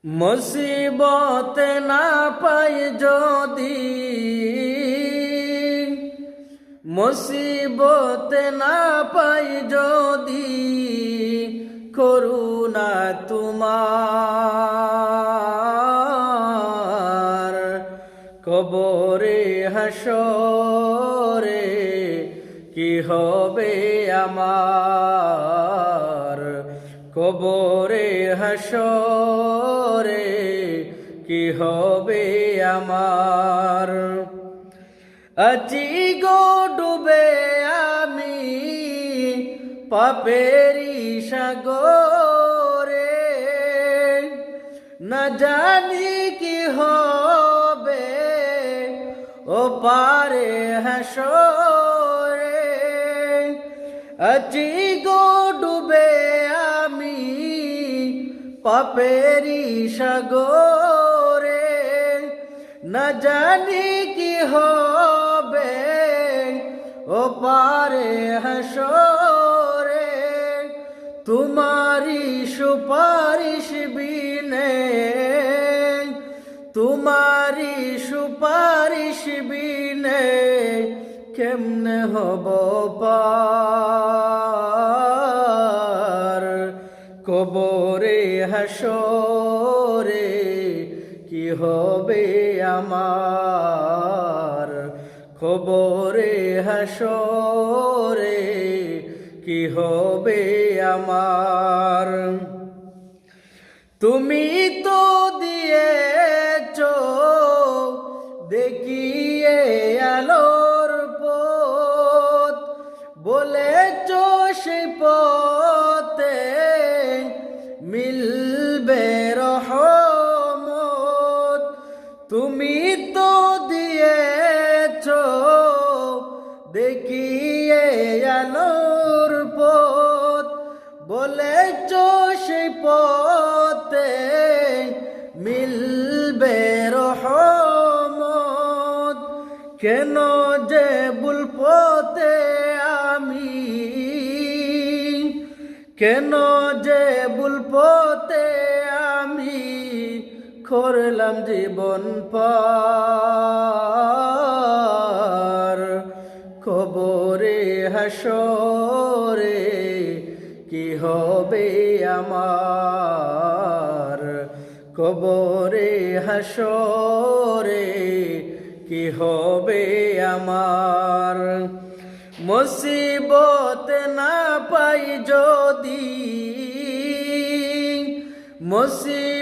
মুসিবত না পাই যদি, মুসিবত না পাই যদি, করুণা তোমার কবরে হাসরে কি হবে আমার, কবরে হাসরে কি হবে আমার। আছি গো ডুবে আমি পাপেরি সাগরে, না জানি কি হবে ও পারে হাসরে। আছি গো ডুবে আমি পাপেরি সাগরে, না জানি কি হবে ও পারে হাসরে। তোমারি সুপারিশ বিনে, তোমারি সুপারিশ বিনে কেমনে হব পার, কবরে হাসরে কি হবে আমার, কবরে হাসরে কি হবে আমার। তুমি তো দিয়েছো দেখিয়ে আলোর পথ, বলেছো সেই পথে মিলবে রহমত। তুমি তো দিয়েছো দেখিয়ে আলোর পথ, বলেছো সেই পথে মিলবে রহমত। কেন যে ভুল পথে আমি, কেন যে ভুল পথে আমি করলাম জীবন পার, কবরে হাসরে কি হবে আমার, কবরে হাসরে কি হবে আমার। মুসিবত না পাই যদি,